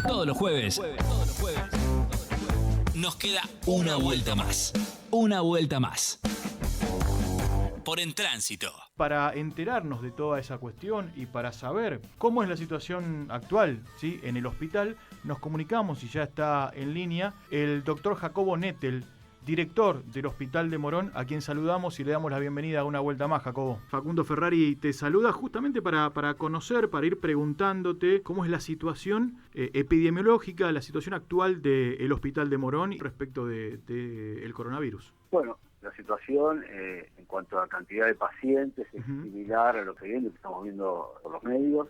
Todos los jueves nos queda una vuelta más. Una vuelta más. Por En Tránsito. Para enterarnos de toda esa cuestión y para saber cómo es la situación actual, ¿sí?, en el hospital, nos comunicamos y ya está en línea el doctor Jacobo Nettel, director del Hospital de Morón, a quien saludamos y le damos la bienvenida a Una Vuelta Más, Jacobo. Facundo Ferrari te saluda justamente para conocer, para ir preguntándote cómo es la situación epidemiológica, la situación actual del Hospital de Morón respecto del coronavirus. Bueno, la situación en cuanto a cantidad de pacientes es similar a lo que estamos viendo por los medios.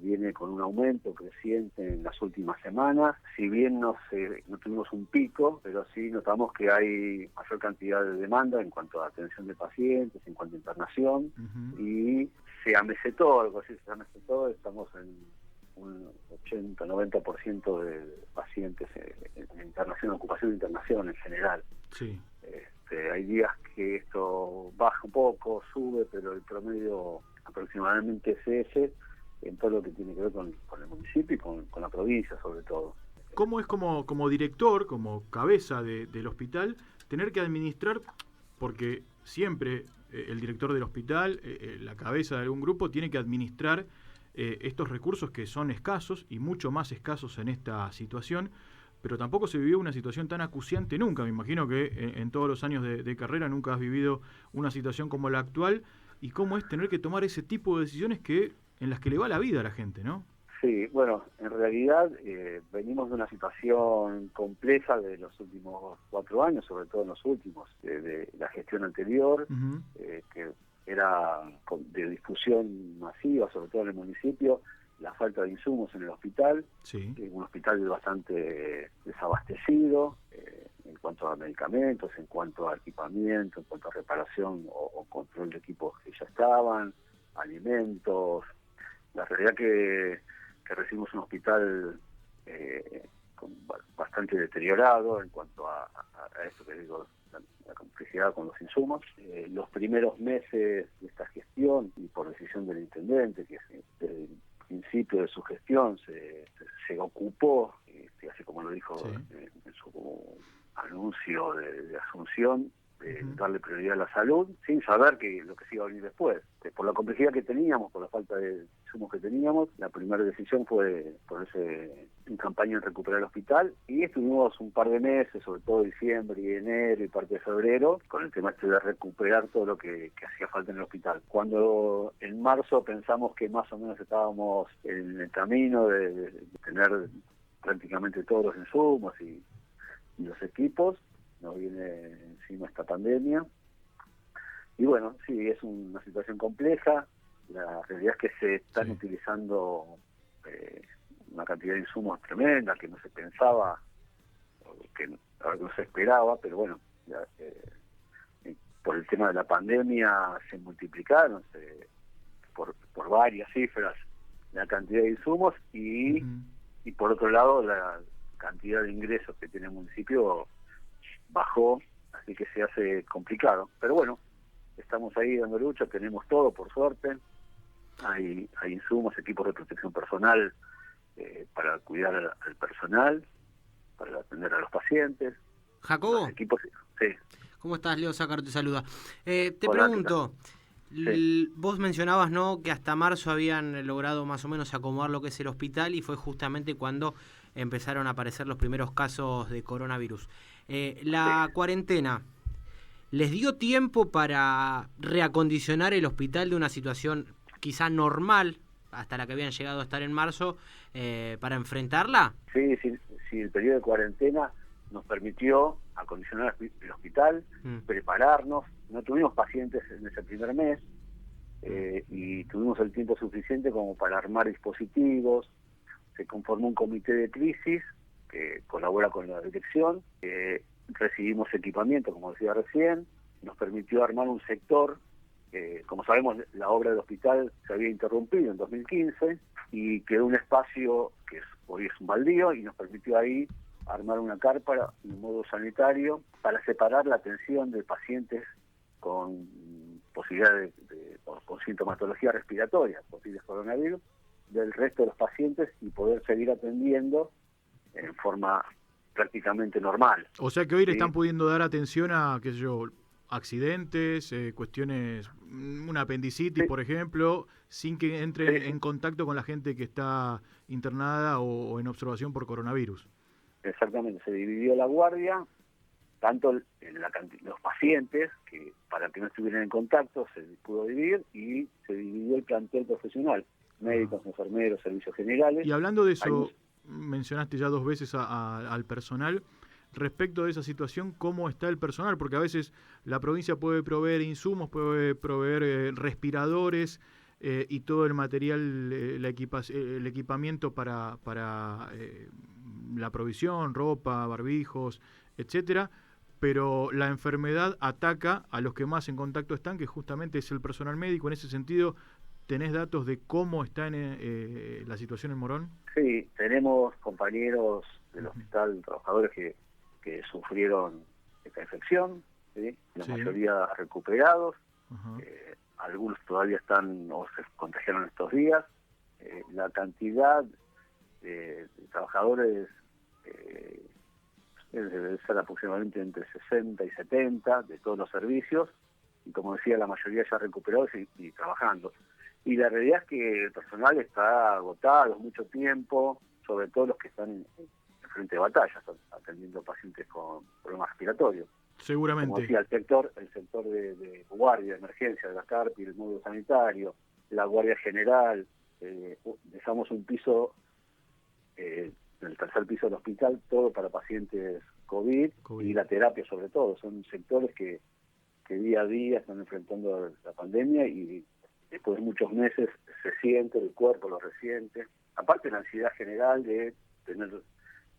Viene con un aumento creciente en las últimas semanas. Si bien no tuvimos un pico, pero sí notamos que hay mayor cantidad de demanda en cuanto a atención de pacientes, en cuanto a internación. Y se amesetó, algo así, estamos en un 80-90% de pacientes en internación, ocupación de internación en general. Sí. Hay días que esto baja un poco, sube, pero el promedio aproximadamente es ese en todo lo que tiene que ver con el municipio y con la provincia sobre todo. ¿Cómo es como director, como cabeza del hospital, tener que administrar, porque siempre el director del hospital, la cabeza de algún grupo, tiene que administrar estos recursos que son escasos y mucho más escasos en esta situación? Pero tampoco se vivió una situación tan acuciante nunca. Me imagino que en todos los años de carrera nunca has vivido una situación como la actual. ¿Y cómo es tener que tomar ese tipo de decisiones en las que le va la vida a la gente, no? Sí, bueno, en realidad venimos de una situación compleja de los últimos 4 años, sobre todo en los últimos, de la gestión anterior, que era de difusión masiva, sobre todo en el municipio, la falta de insumos en el hospital, un hospital bastante desabastecido en cuanto a medicamentos, en cuanto a equipamiento, en cuanto a reparación o control de equipos que ya estaban, alimentos. La realidad que recibimos un hospital bastante deteriorado en cuanto a esto que digo, la complejidad con los insumos. Los primeros meses de esta gestión, y por decisión del intendente, que es principio de su gestión se ocupó, así como lo dijo en su anuncio de asunción, de darle prioridad a la salud, sin saber lo que se iba a venir después. Por la complejidad que teníamos, por la falta de insumos que teníamos, la primera decisión fue ponerse en campaña en recuperar el hospital, y estuvimos un par de meses, sobre todo diciembre y enero y parte de febrero, con el tema de recuperar todo lo que hacía falta en el hospital. Cuando en marzo pensamos que más o menos estábamos en el camino de tener prácticamente todos los insumos y los equipos, nos viene encima esta pandemia. Y bueno, sí, es una situación compleja. La realidad es que se están utilizando una cantidad de insumos tremenda que no se pensaba, que no se esperaba, pero bueno, por el tema de la pandemia se multiplicaron por varias cifras la cantidad de insumos y por otro lado la cantidad de ingresos que tiene el municipio bajó, así que se hace complicado. Pero bueno, estamos ahí dando lucha, tenemos todo, por suerte. Hay insumos, equipos de protección personal para cuidar al personal, para atender a los pacientes. Jacobo, equipos, sí. ¿Cómo estás? Leo Sácar te saluda. Te Hola, pregunto, vos mencionabas, ¿no?, que hasta marzo habían logrado más o menos acomodar lo que es el hospital, y fue justamente cuando empezaron a aparecer los primeros casos de coronavirus. La cuarentena, ¿les dio tiempo para reacondicionar el hospital de una situación quizá normal, hasta la que habían llegado a estar en marzo, para enfrentarla? Sí, el periodo de cuarentena nos permitió acondicionar el hospital, prepararnos. No tuvimos pacientes en ese primer mes y tuvimos el tiempo suficiente como para armar dispositivos. Se conformó un comité de crisis que colabora con la dirección. Recibimos equipamiento, como decía recién. Nos permitió armar un sector. Como sabemos, la obra del hospital se había interrumpido en 2015 y quedó un espacio que hoy es un baldío, y nos permitió ahí armar una carpa y un módulo sanitario para separar la atención de pacientes con posibilidad con sintomatología respiratoria, posibles coronavirus, del resto de los pacientes, y poder seguir atendiendo en forma prácticamente normal. O sea que hoy le ¿sí? están pudiendo dar atención a, qué sé yo, accidentes, cuestiones, una apendicitis, Sí, por ejemplo, sin que entre sí, en contacto con la gente que está internada o en observación por coronavirus. exactamente. Se dividió la guardia, tanto en los pacientes, que para que no estuvieran en contacto se pudo dividir, y se dividió el plantel profesional, Ajá. médicos, enfermeros, servicios generales. Y hablando de Hay eso, mencionaste ya 2 veces al personal. Respecto de esa situación, ¿cómo está el personal? Porque a veces la provincia puede proveer insumos, puede proveer respiradores y todo el material, el equipamiento para la provisión, ropa, barbijos, etcétera. Pero la enfermedad ataca a los que más en contacto están, que justamente es el personal médico. En ese sentido, ¿tenés datos de cómo está la situación en Morón? Sí, tenemos compañeros del hospital, trabajadores que sufrieron esta infección, ¿sí? La Sí. mayoría recuperados, Ajá. algunos todavía están o se contagiaron estos días. La cantidad de trabajadores debe ser aproximadamente entre 60 y 70 de todos los servicios, y como decía, la mayoría ya recuperados y trabajando. Y la realidad es que el personal está agotado mucho tiempo, sobre todo los que están en frente de batalla, atendiendo pacientes con problemas respiratorios. Como Seguramente. decía, el sector de guardia, de emergencia, de la CARPI, el módulo sanitario, la guardia general, dejamos un piso, el tercer piso del hospital, todo para pacientes COVID, y la terapia sobre todo. Son sectores que día a día están enfrentando la pandemia, y después de muchos meses se siente, el cuerpo lo resiente. Aparte la ansiedad general de tener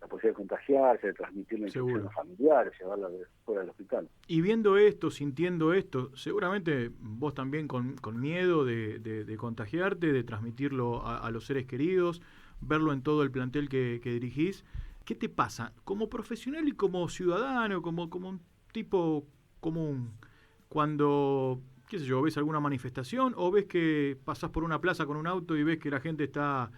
la posibilidad de contagiarse, de transmitir la infección a los familiares, llevarla fuera del hospital. Y viendo esto, sintiendo esto, seguramente vos también con miedo de contagiarte, de transmitirlo a los seres queridos, verlo en todo el plantel que dirigís. ¿Qué te pasa como profesional y como ciudadano, como un tipo común, cuando, qué sé yo, ves alguna manifestación o ves que pasás por una plaza con un auto y ves que la gente está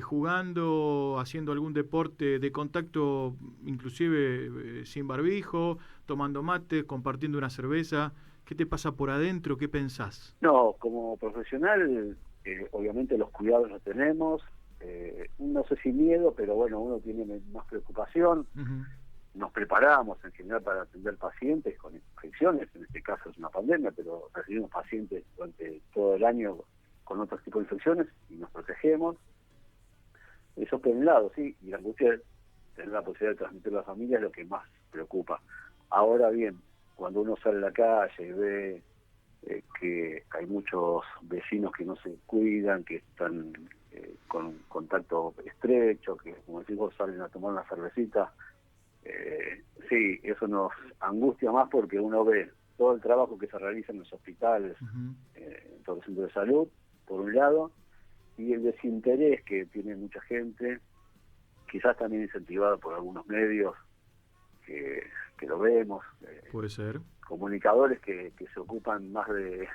jugando, haciendo algún deporte de contacto, inclusive sin barbijo, tomando mate, compartiendo una cerveza? ¿Qué te pasa por adentro? ¿Qué pensás? No, como profesional, obviamente los cuidados los tenemos, no sé si miedo, pero bueno, uno tiene más preocupación. Uh-huh. Nos preparamos en general para atender pacientes con infecciones, en este caso es una pandemia, pero recibimos pacientes durante todo el año con otros tipos de infecciones y nos protegemos. Eso por un lado, sí, y la angustia de tener la posibilidad de transmitir a la familia es lo que más preocupa. Ahora bien, cuando uno sale a la calle y ve que hay muchos vecinos que no se cuidan, que están con contacto estrecho, que como decimos salen a tomar una cervecita, sí, eso nos angustia más porque uno ve todo el trabajo que se realiza en los hospitales, Uh-huh. en todos los centros de salud, por un lado, y el desinterés que tiene mucha gente, quizás también incentivado por algunos medios que lo vemos, Puede ser. comunicadores que se ocupan más de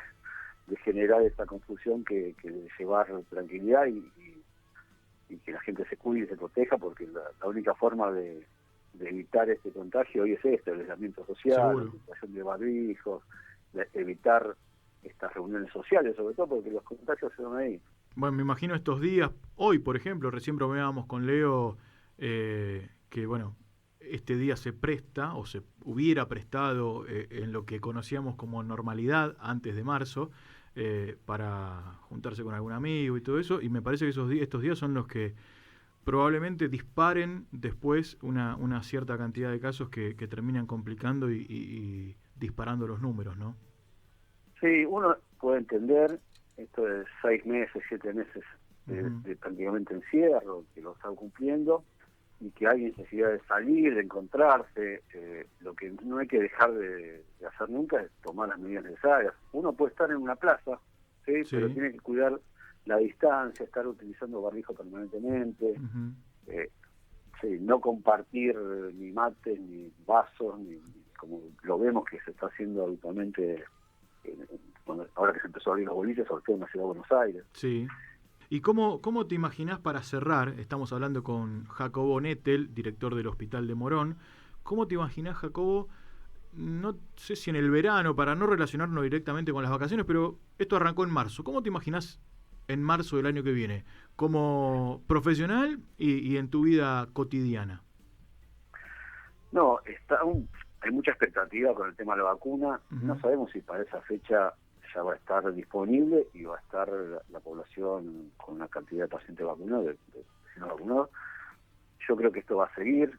generar esta confusión que de llevar tranquilidad y que la gente se cuide y se proteja, porque la única forma de evitar este contagio hoy es el aislamiento social, Seguro. la situación de barbijos, evitar estas reuniones sociales, sobre todo porque los contagios se dan ahí. Bueno, me imagino estos días, hoy por ejemplo, recién bromeábamos con Leo, que bueno, este día se presta o se hubiera prestado en lo que conocíamos como normalidad antes de marzo, para juntarse con algún amigo y todo eso, y me parece que estos días son los que probablemente disparen después una cierta cantidad de casos que terminan complicando y disparando los números, ¿no? Sí, uno puede entender esto de 6 meses, 7 meses Uh-huh. de prácticamente encierro, que lo están cumpliendo, y que hay necesidad de salir, de encontrarse. Lo que no hay que dejar de hacer nunca es tomar las medidas necesarias. Uno puede estar en una plaza, ¿sí? Pero tiene que cuidar la distancia, estar utilizando barbijo permanentemente, Uh-huh. sí, no compartir ni mates, ni vasos, ni como lo vemos que se está haciendo habitualmente ahora que se empezó a abrir los boliches, sobre todo en la ciudad de Buenos Aires. Sí. ¿Y cómo te imaginás para cerrar? Estamos hablando con Jacobo Nettel, director del Hospital de Morón. ¿Cómo te imaginás, Jacobo? No sé si en el verano, para no relacionarnos directamente con las vacaciones, pero esto arrancó en marzo. ¿Cómo te imaginás en marzo del año que viene? Como profesional y en tu vida cotidiana. No, hay mucha expectativa con el tema de la vacuna. No sabemos si para esa fecha ya va a estar disponible y va a estar la población con una cantidad de pacientes vacunados, de no vacunados. Yo creo que esto va a seguir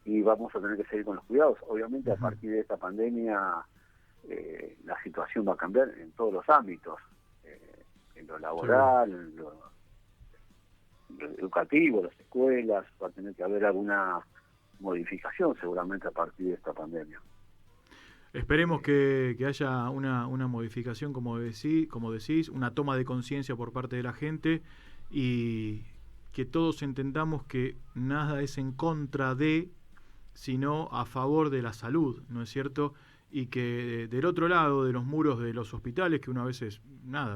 y vamos a tener que seguir con los cuidados. Obviamente a partir de esta pandemia la situación va a cambiar en todos los ámbitos, en lo laboral, en lo educativo, las escuelas. Va a tener que haber alguna modificación seguramente a partir de esta pandemia. Esperemos que haya una modificación, como decís, una toma de conciencia por parte de la gente y que todos entendamos que nada es en contra de, sino a favor de la salud, ¿no es cierto? Y que del otro lado de los muros de los hospitales, que uno a veces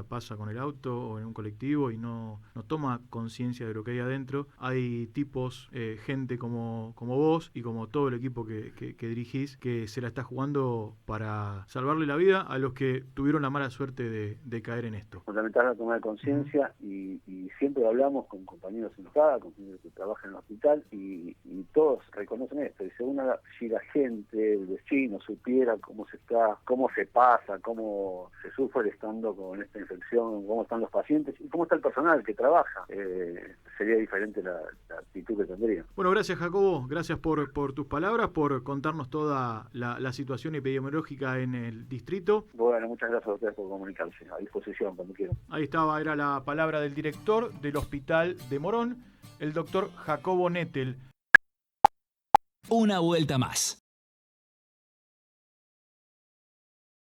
pasa con el auto o en un colectivo y no toma conciencia de lo que hay adentro, hay tipos, gente como vos y como todo el equipo que dirigís, que se la está jugando para salvarle la vida a los que tuvieron la mala suerte de caer en esto. Fundamental la toma de conciencia y siempre hablamos con compañeros en LOCADA, con compañeros que trabajan en el hospital y todos reconocen esto. Y si la gente, el vecino supiera cómo se pasa, cómo se sufre estando con esta infección, cómo están los pacientes y cómo está el personal que trabaja, sería diferente la actitud que tendría. Bueno, gracias Jacobo, gracias por tus palabras, por contarnos toda la situación epidemiológica en el distrito. Bueno, muchas gracias a ustedes por comunicarse, a disposición cuando quieran. Ahí era la palabra del director del Hospital de Morón, el doctor Jacobo Nettel. Una vuelta más.